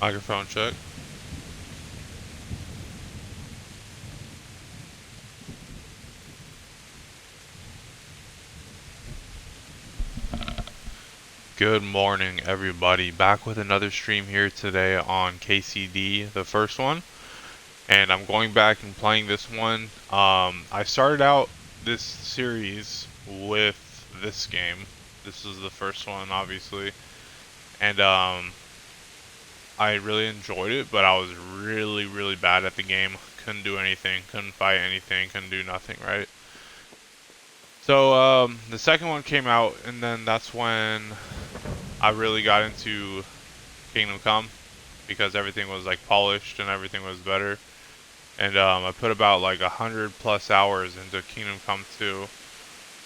Microphone check. Good morning, everybody. Back with another stream here today on KCD, the first one. And I'm going back and playing this one. I started out this series with this game. This is the first one, obviously. And I really enjoyed it, but I was really, really bad at the game. Couldn't do anything, couldn't fight anything, couldn't do nothing, right? So the second one came out, and then that's when I really got into Kingdom Come because everything was like polished and everything was better. And I put about like 100+ hours into Kingdom Come 2,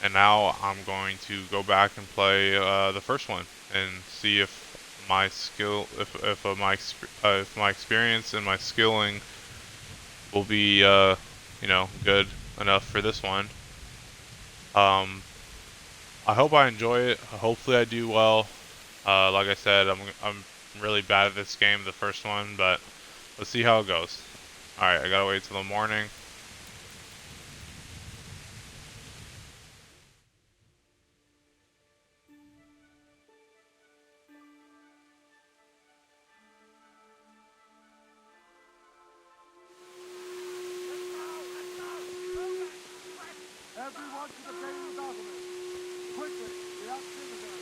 and now I'm going to go back and play the first one and see if my skill, if my experience and my skilling will be good enough for this one. I hope I enjoy it. Hopefully I do well. Like I said, I'm really bad at this game, the first one, but let's see how it goes. Alright, I gotta wait till the morning. Everyone to the daily document. Quickly, we have citizens.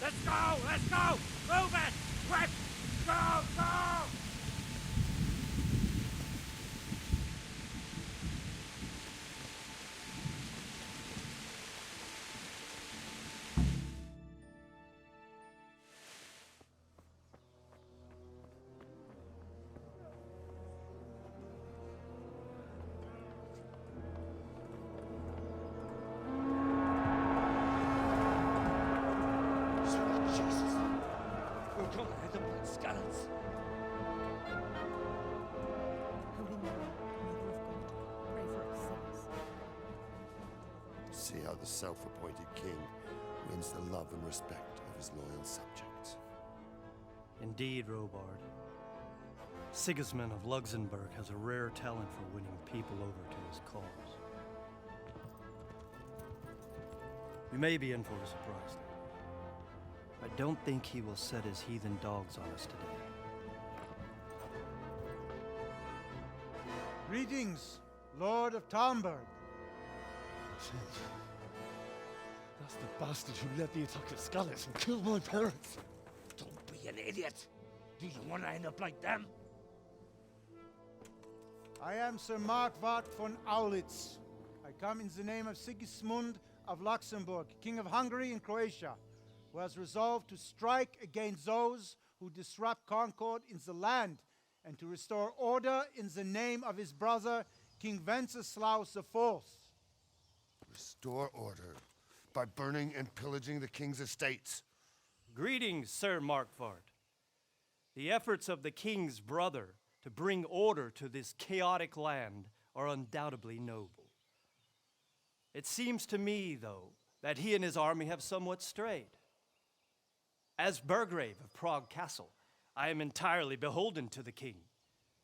Let's go! Let's go! Move it! Quick! Go! Go! Sweet Jesus! We're gonna hit them like skeletons. Holy Mary, Mother of God, pray for us sinners. See how the self-appointed king wins the love and respect of his loyal subjects. Indeed, Robard. Sigismund of Luxembourg has a rare talent for winning people over to his cause. You may be in for a surprise, though. I don't think he will set his heathen dogs on us today. Greetings, Lord of Talmberg. That's the bastard who led the attack at Scarlet and killed my parents. Don't be an idiot. Do you want to end up like them? I am Sir Markwart von Aulitz. I come in the name of Sigismund of Luxembourg, King of Hungary and Croatia, who has resolved to strike against those who disrupt concord in the land and to restore order in the name of his brother, King Wenceslaus IV. Restore order by burning and pillaging the king's estates. Greetings, Sir Markwart. The efforts of the king's brother to bring order to this chaotic land are undoubtedly noble. It seems to me, though, that he and his army have somewhat strayed. As Burgrave of Prague Castle, I am entirely beholden to the king,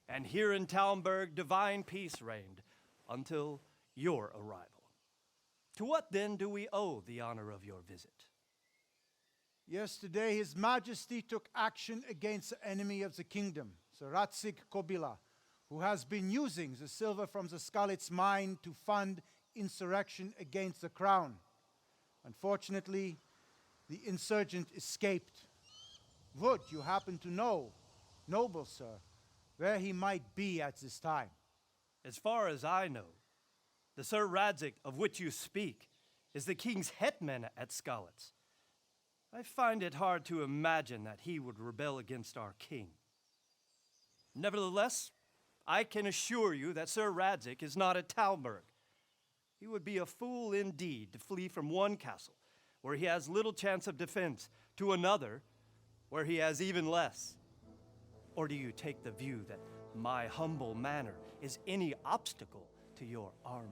and here in Talmberg divine peace reigned until your arrival. To what then do we owe the honor of your visit? Yesterday, His Majesty took action against the enemy of the kingdom, Sir Ratzik Kobila, who has been using the silver from the Skalitz mine to fund insurrection against the crown. Unfortunately, the insurgent escaped. Would you happen to know, noble sir, where he might be at this time? As far as I know, the Sir Radzik of which you speak is the king's hetman at Skalitz. I find it hard to imagine that he would rebel against our king. Nevertheless, I can assure you that Sir Radzik is not at Talmberg. He would be a fool indeed to flee from one castle where he has little chance of defense to another where he has even less? Or do you take the view that my humble manner is any obstacle to your army?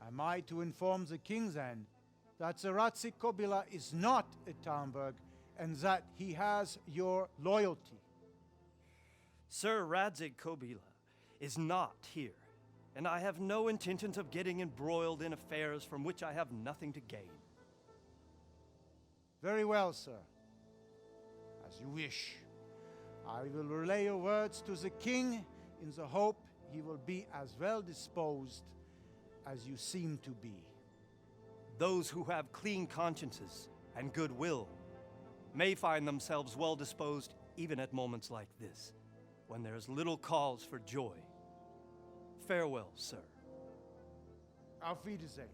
Am I to inform the king then that Sir Ratzik Kobila is not at Talmberg and that he has your loyalty? Sir Radzig Kobila is not here, and I have no intentions of getting embroiled in affairs from which I have nothing to gain. Very well, sir. As you wish. I will relay your words to the king in the hope he will be as well disposed as you seem to be. Those who have clean consciences and goodwill may find themselves well disposed even at moments like this, when there is little cause for joy. Farewell, sir. Auf Wiedersehen.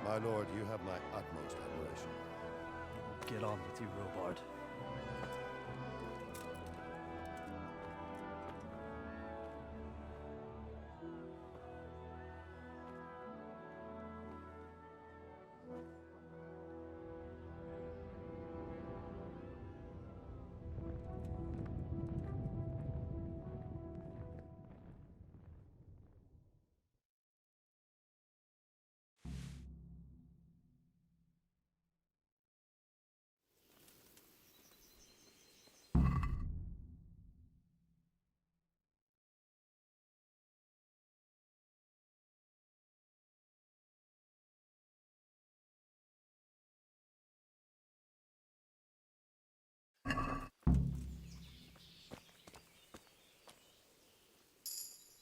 My lord, you have my utmost admiration. Get on with you, Robard.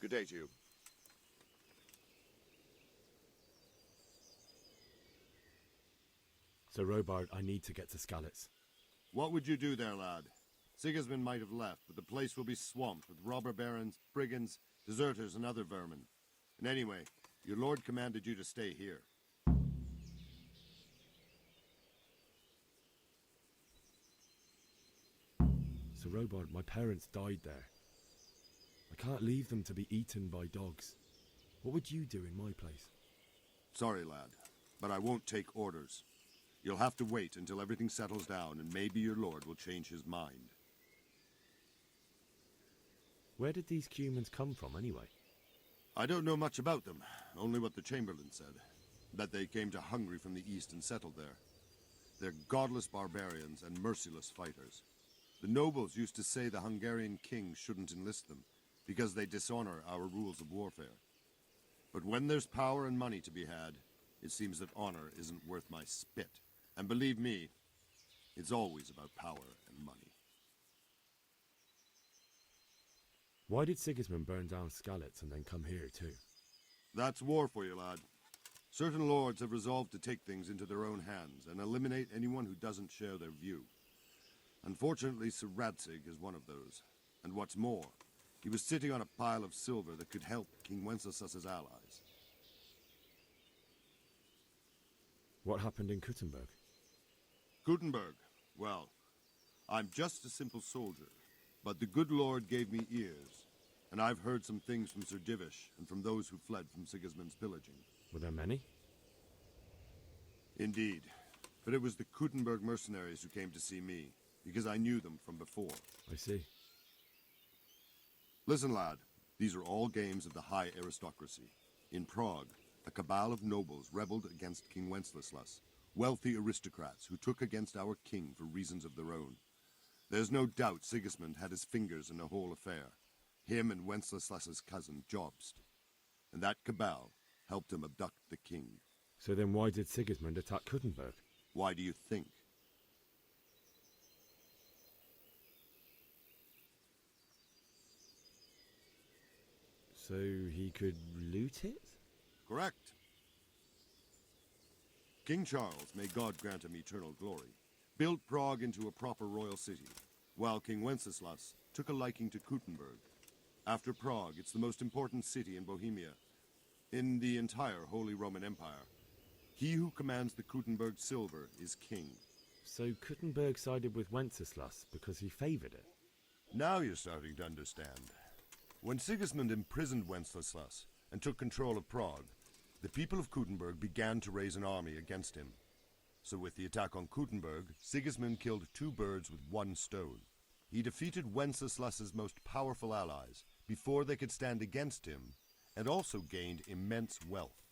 Good day to you. Sir Robard, I need to get to Skalitz. What would you do there, lad? Sigismund might have left, but the place will be swamped with robber barons, brigands, deserters, and other vermin. And anyway, your lord commanded you to stay here. Sir Robard, my parents died there. I can't leave them to be eaten by dogs. What would you do in my place? Sorry, lad, but I won't take orders. You'll have to wait until everything settles down, and maybe your lord will change his mind. Where did these humans come from, anyway? I don't know much about them, only what the Chamberlain said. That they came to Hungary from the east and settled there. They're godless barbarians and merciless fighters. The nobles used to say the Hungarian king shouldn't enlist them, because they dishonor our rules of warfare. But when there's power and money to be had, it seems that honor isn't worth my spit. And believe me, it's always about power and money. Why did Sigismund burn down Skalitz and then come here, too? That's war for you, lad. Certain lords have resolved to take things into their own hands and eliminate anyone who doesn't share their view. Unfortunately, Sir Radzig is one of those. And what's more, he was sitting on a pile of silver that could help King Wenceslas's allies. What happened in Kuttenberg? Gutenberg, well, I'm just a simple soldier, but the good Lord gave me ears, and I've heard some things from Sir Divish and from those who fled from Sigismund's pillaging. Were there many? Indeed, but it was the Kuttenberg mercenaries who came to see me, because I knew them from before. I see. Listen, lad, these are all games of the high aristocracy. In Prague, a cabal of nobles rebelled against King Wenceslas, wealthy aristocrats who took against our king for reasons of their own. There's no doubt Sigismund had his fingers in the whole affair, him and Wenceslas's cousin Jobst. And that cabal helped him abduct the king. So then why did Sigismund attack Kuttenberg? Why do you think? So he could loot it? Correct. King Charles, may God grant him eternal glory, built Prague into a proper royal city, while King Wenceslas took a liking to Kuttenberg. After Prague, it's the most important city in Bohemia, in the entire Holy Roman Empire. He who commands the Kuttenberg silver is king. So Kuttenberg sided with Wenceslas because he favored it? Now you're starting to understand. When Sigismund imprisoned Wenceslas and took control of Prague, the people of Kuttenberg began to raise an army against him. So with the attack on Kuttenberg, Sigismund killed 2 birds with 1 stone. He defeated Wenceslas's most powerful allies before they could stand against him, and also gained immense wealth.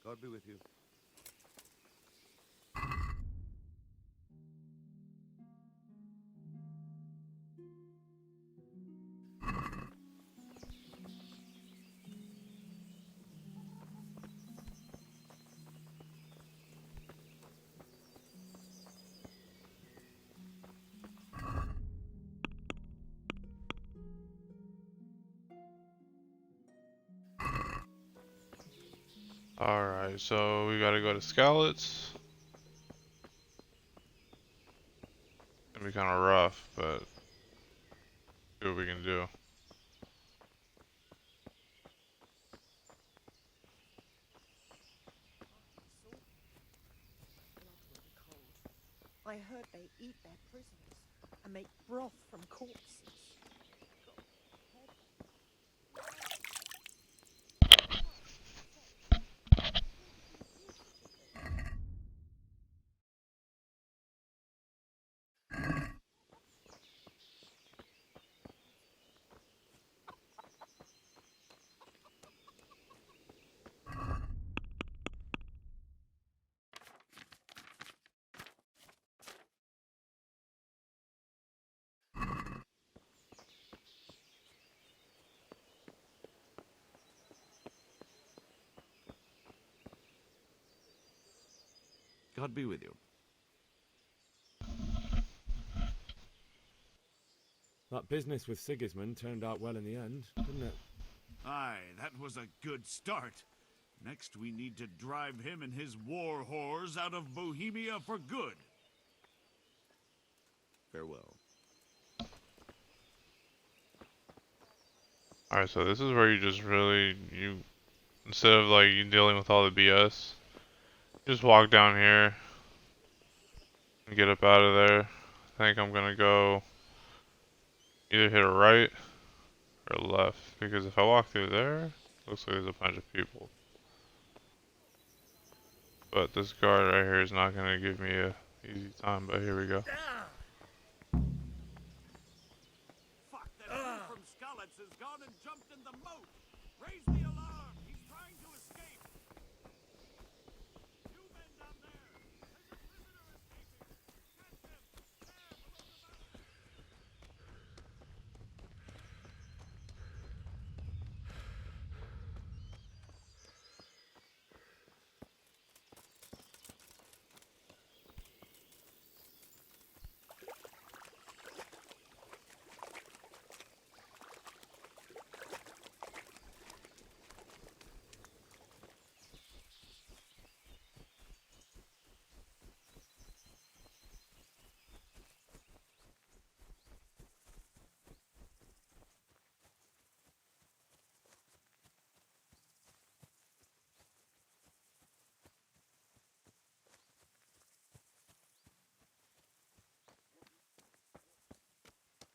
God be with you. Alright, so we gotta go to Skalitz. It's gonna be kinda rough, but see what we can do. Blood will be cold. I heard they eat their prisoners and make broth from corpses. God be with you. That business with Sigismund turned out well in the end, didn't it? Aye, that was a good start. Next we need to drive him and his war whores out of Bohemia for good. Farewell. Alright, so this is where you just really, instead of like you dealing with all the BS, just walk down here and get up out of there. I think I'm gonna go either hit a right or a left, because if I walk through there, looks like there's a bunch of people. But this guard right here is not gonna give me a easy time, but here we go. Fuck, that fool from Skalitz has gone and jumped in the moat. Raise the alarm. He's trying to escape. You men down there. There's a prisoner escaping. Catch him. There, below the mountain.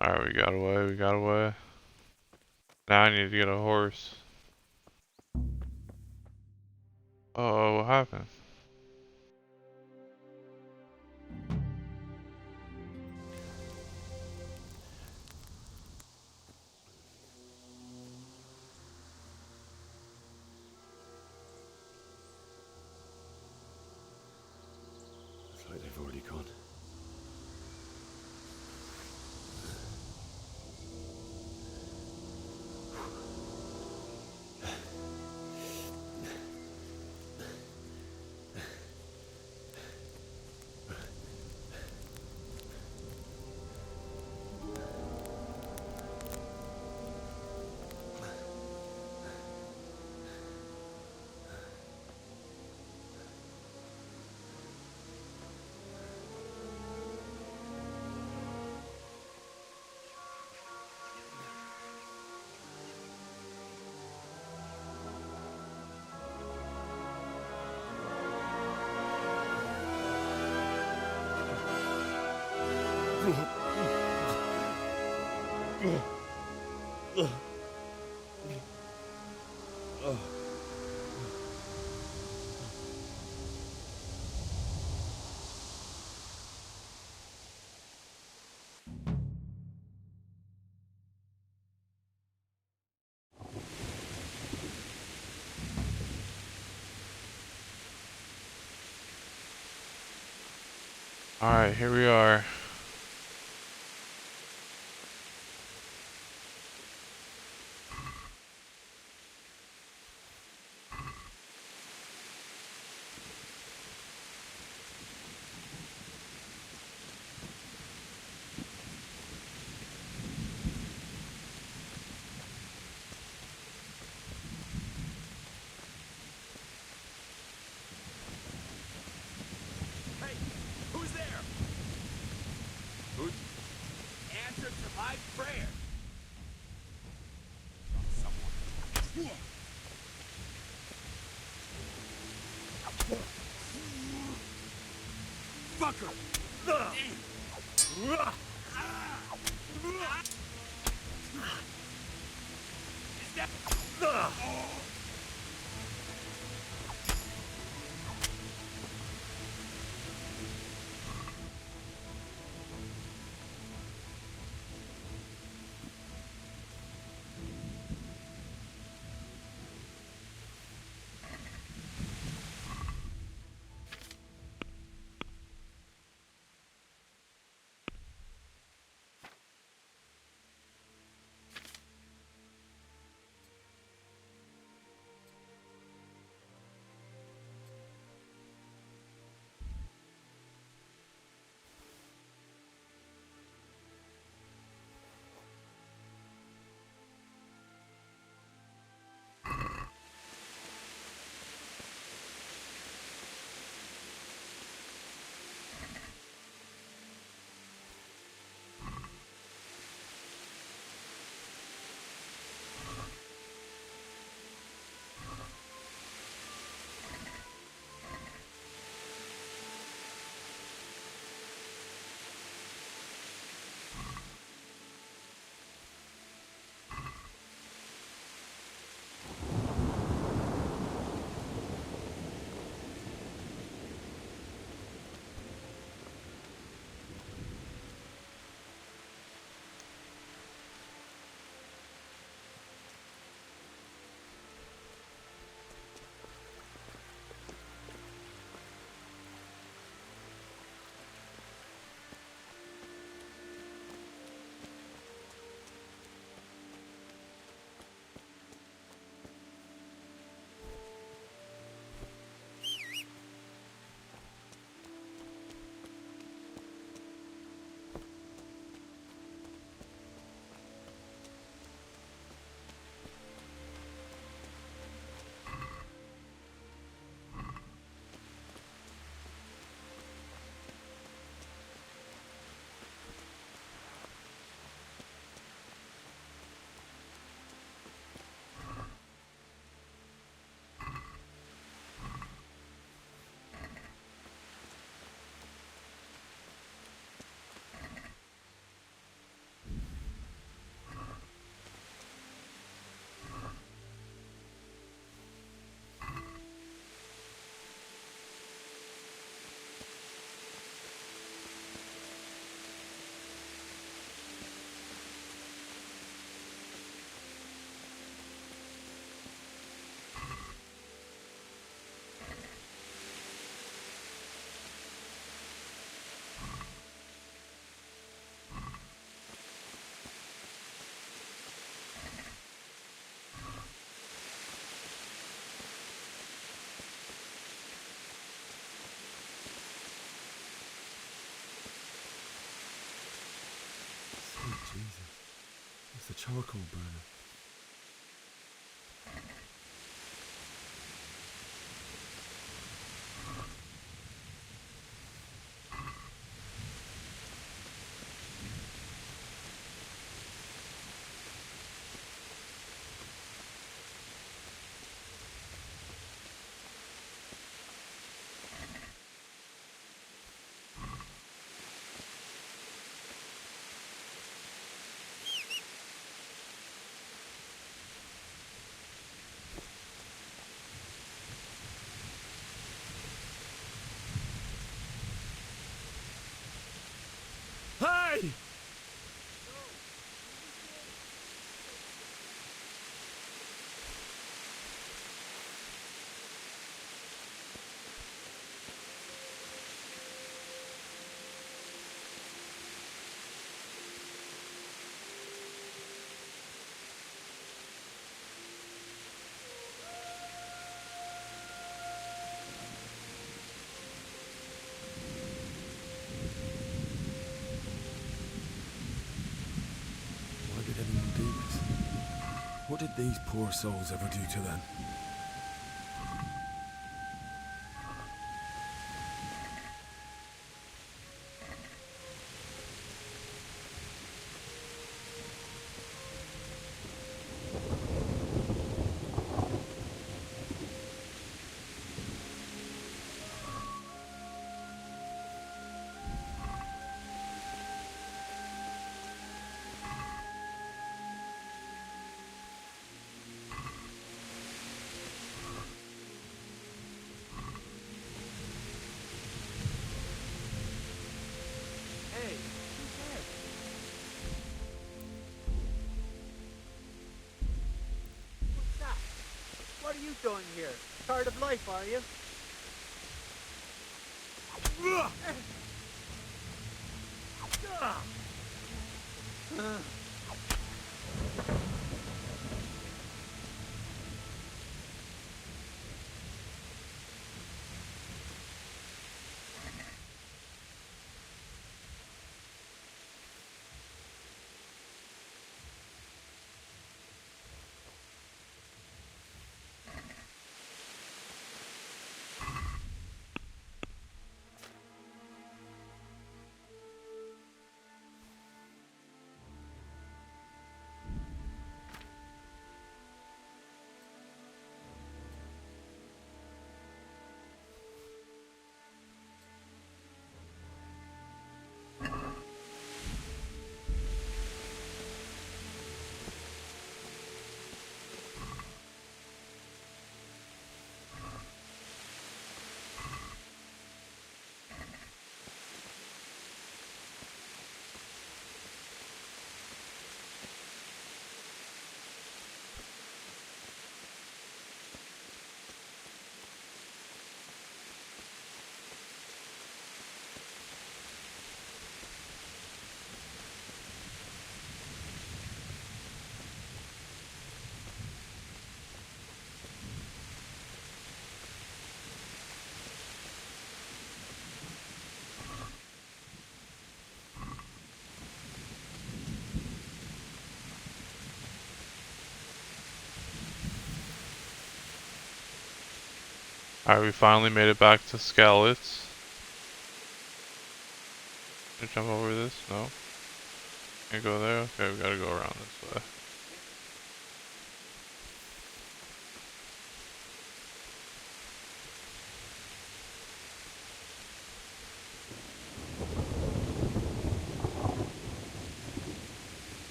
Alright, we got away, we got away. Now I need to get a horse. Oh, what happened? Looks like they've already gone. Alright, here we are. Hey, who's there? Who answered to my prayer? Someone. Fucker! Is that... Sweet Jesus. It's the charcoal burner. What did these poor souls ever do to them? Hey, who's that? What's that? What are you doing here? Tired of life, are you? Alright, we finally made it back to Skalitz. Can I jump over this? No. Can't go there? Okay, we gotta go around this way.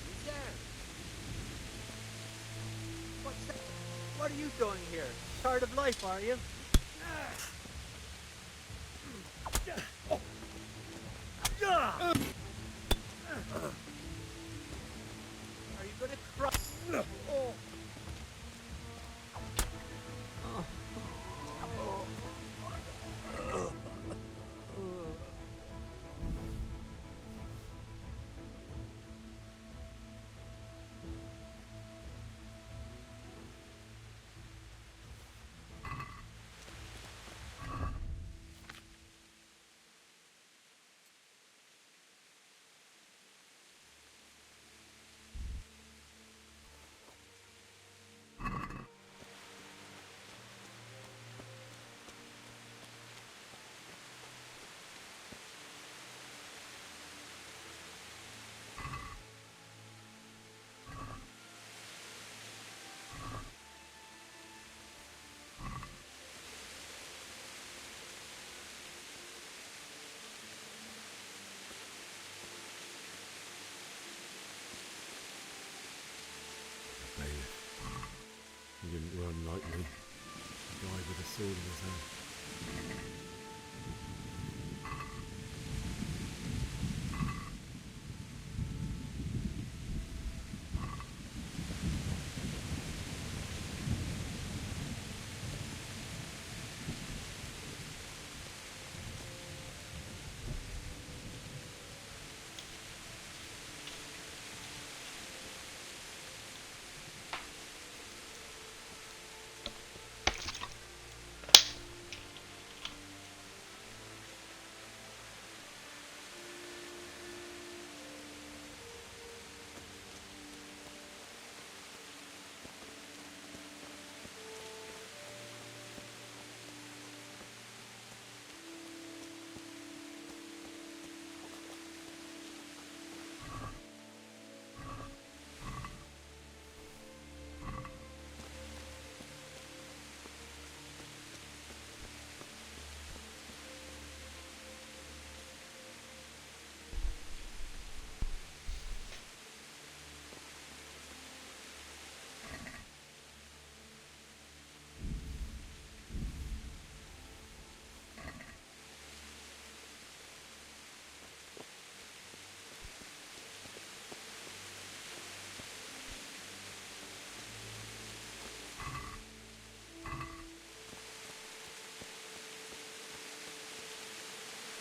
Who's there? What's that? What are you doing here? Tired of life, are you? Are you gonna cry? Oh. He didn't run like me. He died with a sword in his hand.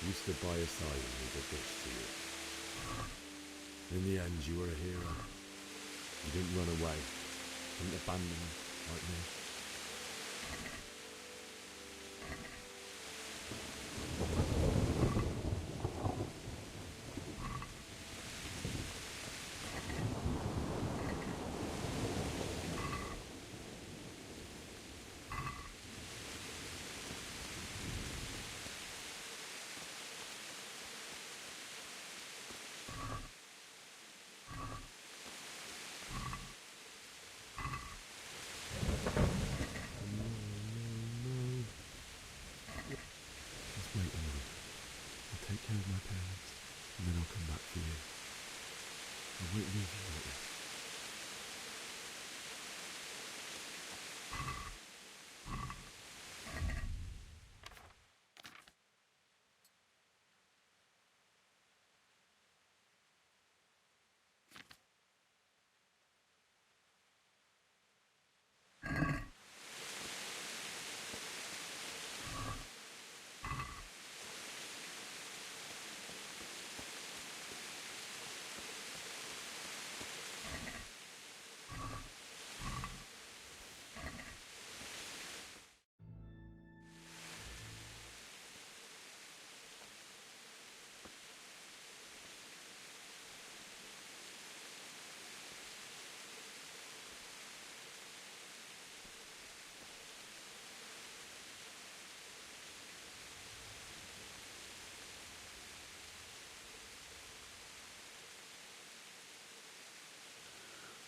You stood by his side and he did this to you. In the end, you were a hero. You didn't run away. Didn't abandon him like me. Just wait a minute. I'll take care of my parents, and then I'll come back for you. I won't leave you like this.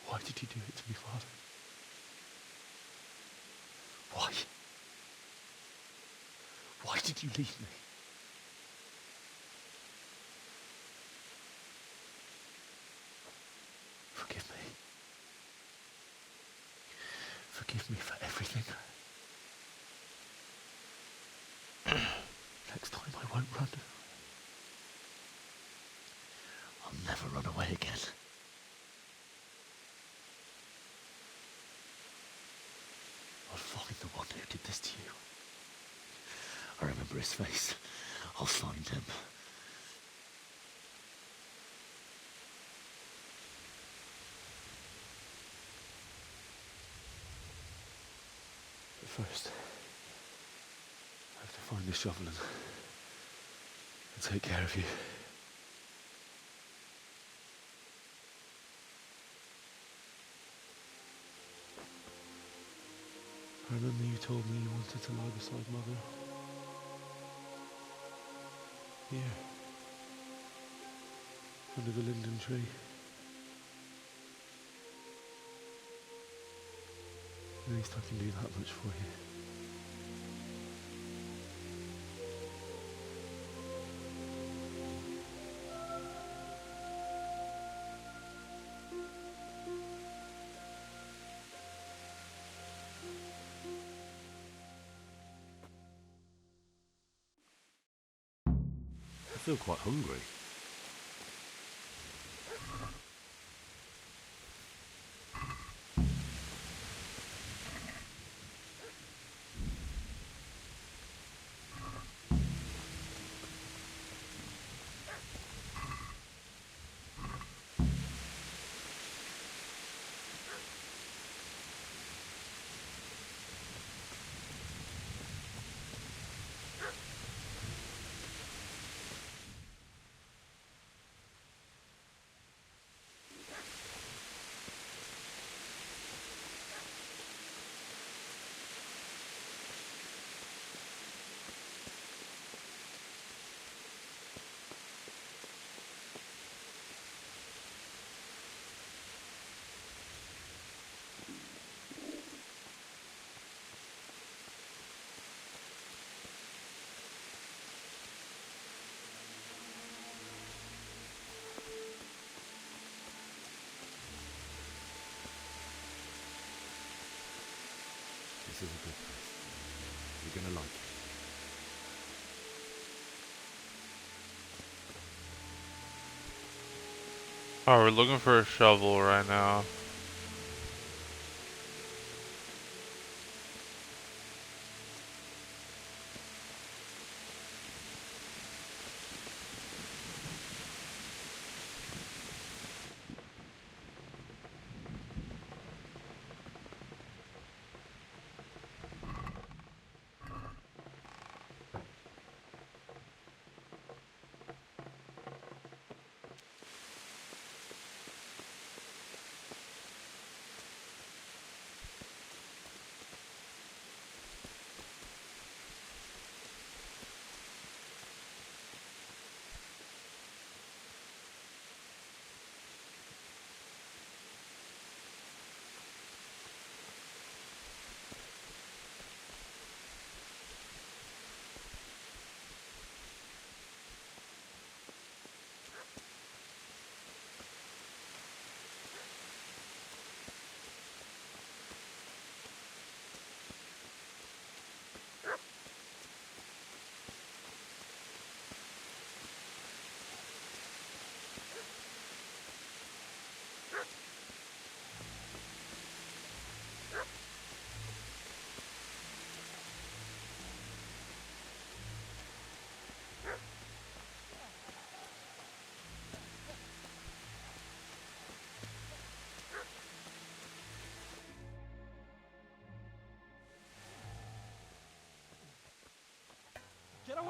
Why did you do it to me, Father? Why? Why did you leave me? Forgive me. Forgive me for everything. Next time I won't run. I'll never run away again. I'll find the one who did this to you. I remember his face. I'll find him. But first, I have to find the shovel and take care of you. I remember you told me you wanted to lie beside Mother. Here. Under the linden tree. At least I can do that much for you. I feel quite hungry. This is a good place. You're gonna like it. Oh, we're looking for a shovel right now.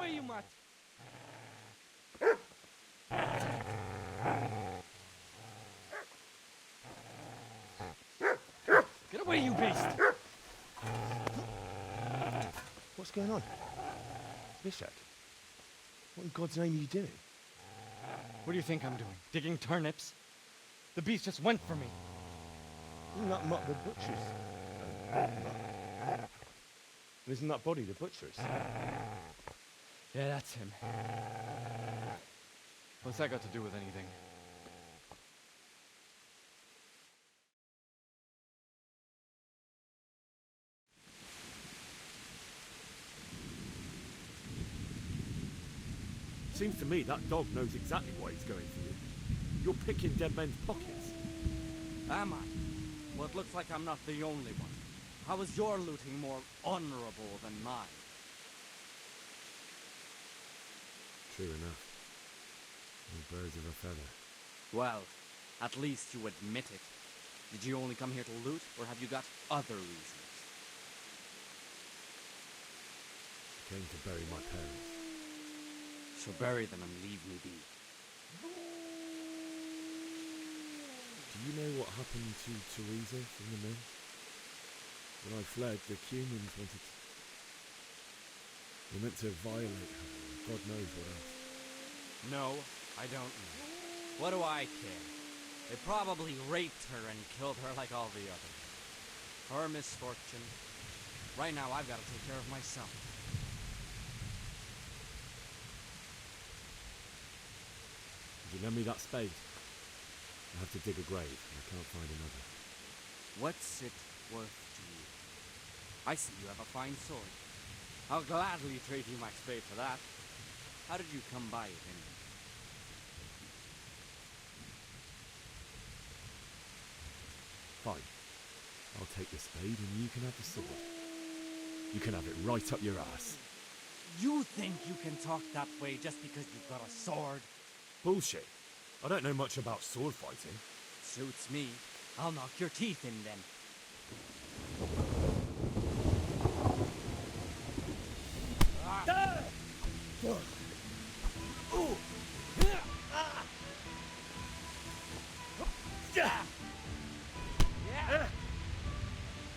away, you mutt! Get away, you beast! What's going on? Bishop? What in God's name are you doing? What do you think I'm doing? Digging turnips? The beast just went for me. Isn't that Mutt the butcher's? Isn't that body the butcher's? Yeah, that's him. What's that got to do with anything? Seems to me that dog knows exactly why he's going for you. You're picking dead men's pockets. Am I? Well, it looks like I'm not the only one. How is your looting more honorable than mine? True enough. No birds of a feather. Well, at least you admit it. Did you only come here to loot, or have you got other reasons? I came to bury my parents. So bury them and leave me be. Do you know what happened to Teresa from the men? When I fled, the Cumans wanted to... They meant to violate her, God knows what else. No, I don't know. What do I care? They probably raped her and killed her like all the others. Her misfortune. Right now, I've got to take care of myself. Would you lend me that spade? I have to dig a grave, and I can't find another. What's it worth to you? I see you have a fine sword. I'll gladly trade you my spade for that. How did you come by it anyway? Fine. I'll take the spade and you can have the sword. You can have it right up your ass. You think you can talk that way just because you've got a sword? Bullshit. I don't know much about sword fighting. Suits me. I'll knock your teeth in then.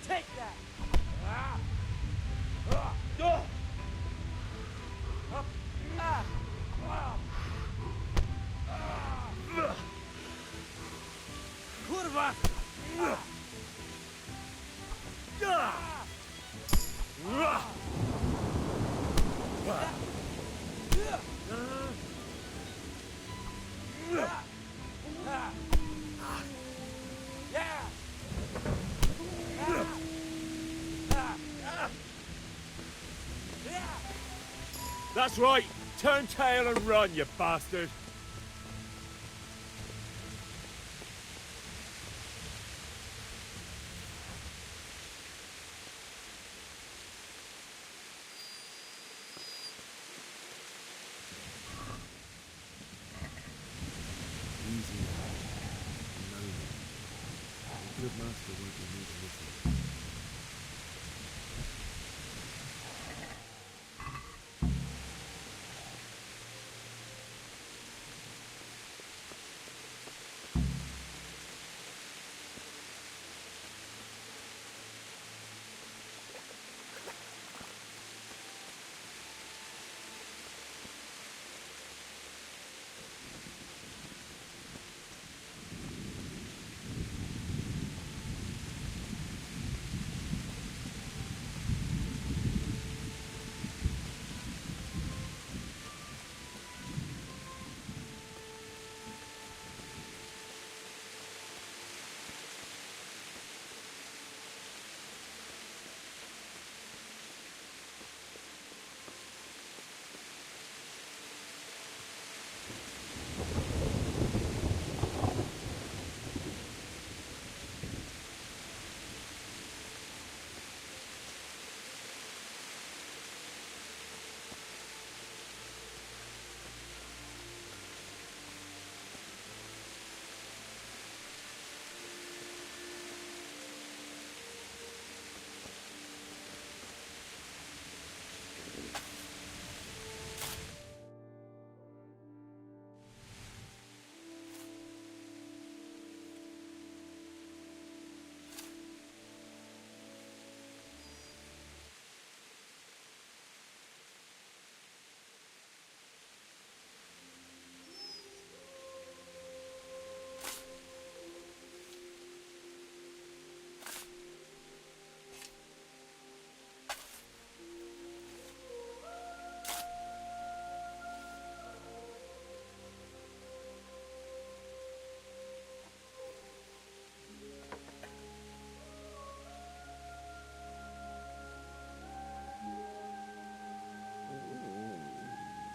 Take that! Kurwa! That's right. Turn tail and run, you bastard. Easy. No. A good master won't be needing this.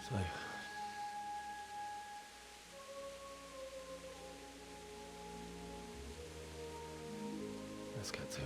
So, let's get to it.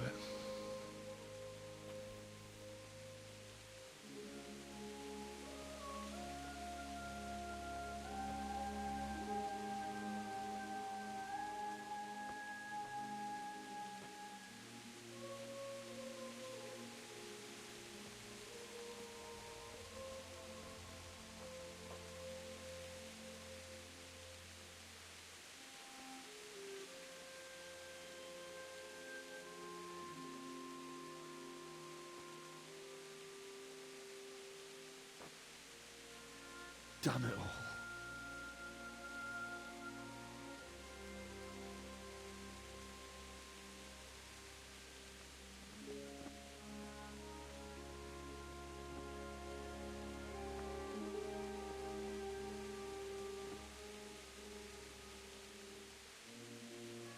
Damn it all.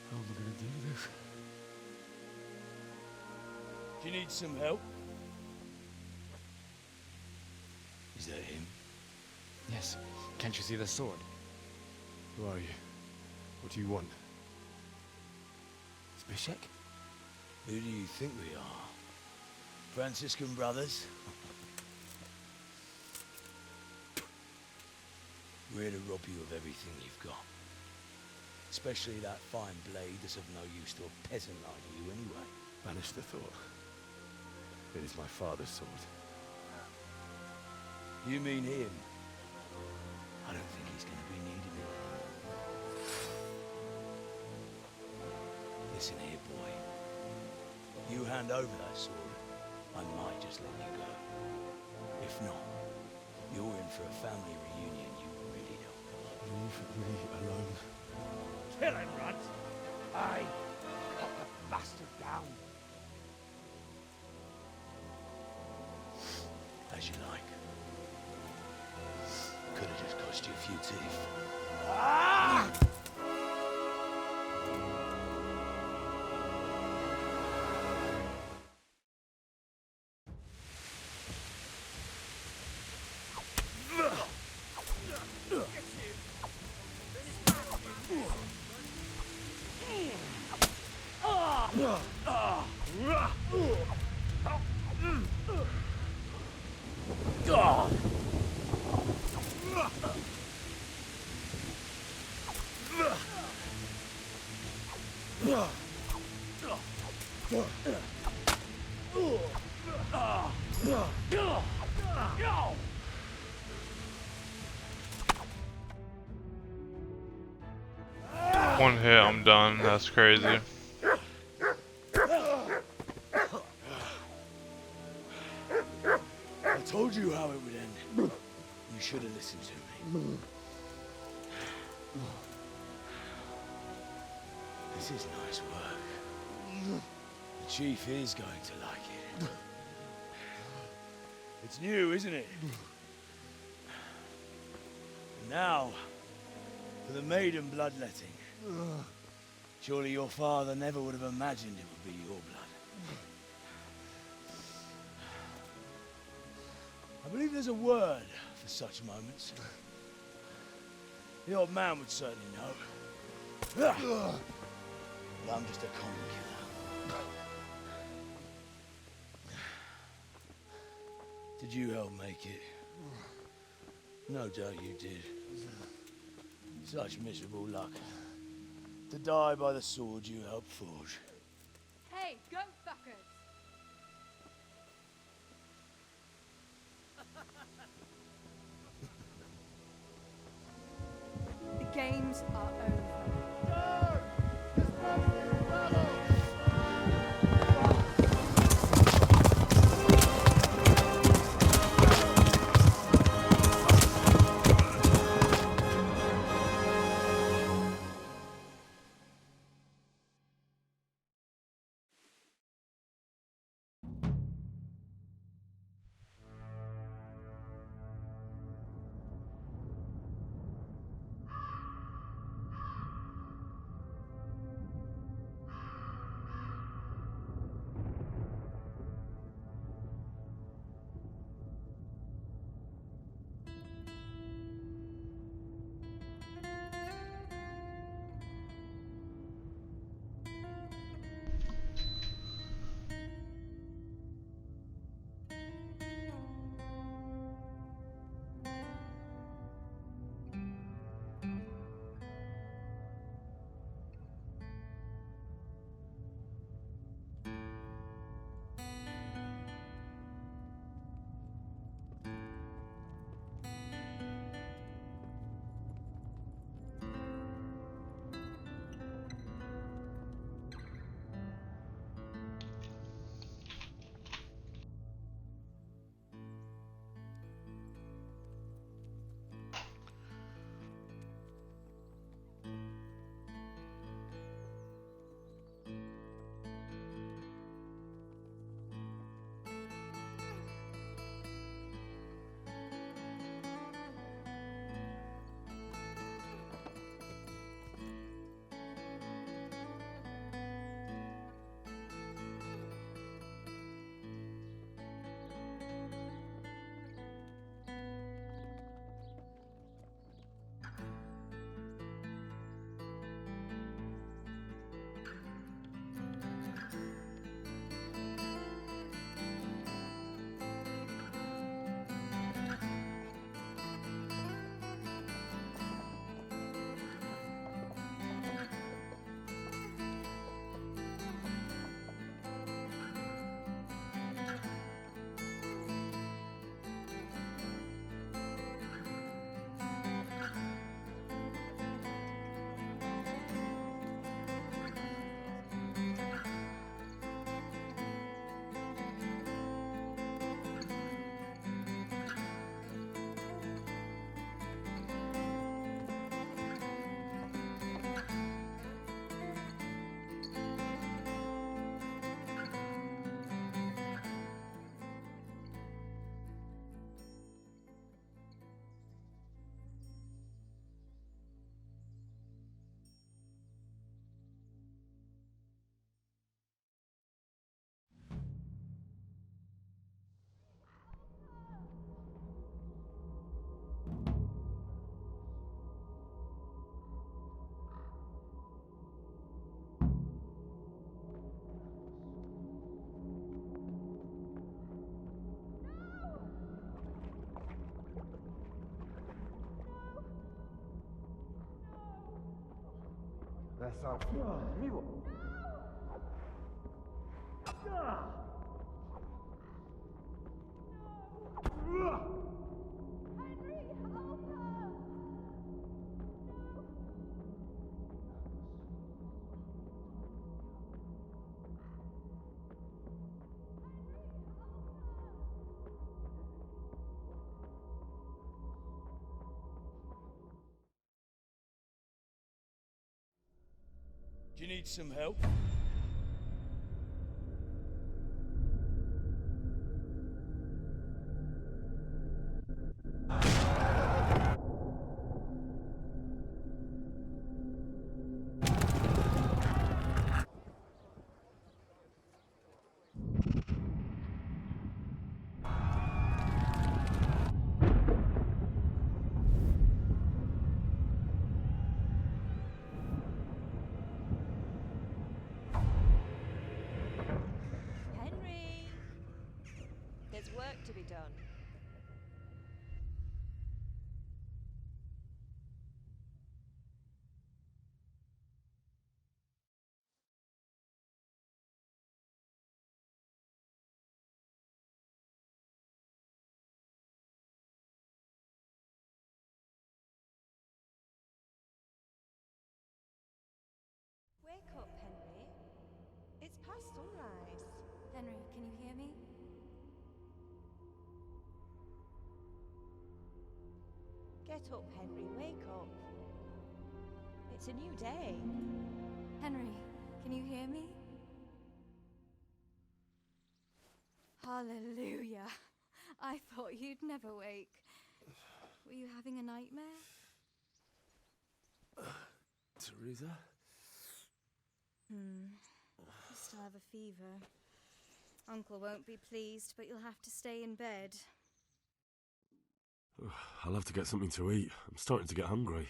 How am I going to do this? Do you need some help? Is that him? Yes. Can't you see the sword? Who are you? What do you want? Zbyszek? Who do you think we are? Franciscan brothers? We're here to rob you of everything you've got. Especially that fine blade that's of no use to a peasant like you anyway. Banish the thought. It is my father's sword. You mean him? I don't think he's going to be needing it. Listen here, boy. You hand over that sword, I might just let you go. If not, you're in for a family reunion you really don't want. Leave me alone. Kill him, Runt! Aye. Cut the bastard down. As you like. Could have just cost you a few teeth. Ah! One hit, I'm done. That's crazy. I told you how it would end. You should have listened to me. This is nice work. The chief is going to like it. It's new, isn't it? And now, for the maiden bloodletting. Surely your father never would have imagined it would be your blood. I believe there's a word for such moments. The old man would certainly know. But I'm just a common killer. Did you help make it? No doubt you did. Such miserable luck. To die by the sword you helped forge. Hey, go fuckers! The games are over. Do you need some help? Henry! There's work to be done. Wake up, Henry. It's past sunrise. Henry, can you hear me? Get up, Henry. Wake up. It's a new day. Henry, can you hear me? Hallelujah. I thought you'd never wake. Were you having a nightmare? Teresa? You still have a fever. Uncle won't be pleased, but you'll have to stay in bed. I'll have to get something to eat. I'm starting to get hungry.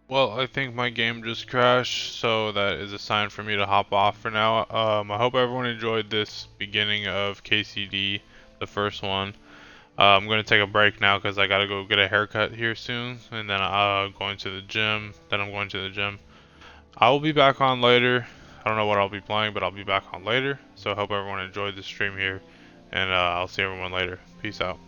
Well, I think my game just crashed, so that is a sign for me to hop off for now. I hope everyone enjoyed this beginning of KCD, the first one. I'm going to take a break now because I got to go get a haircut here soon, and then going to the gym. Then I'm going to the gym. I will be back on later. I don't know what I'll be playing, but I'll be back on later. So I hope everyone enjoyed the stream here, and I'll see everyone later. Peace out.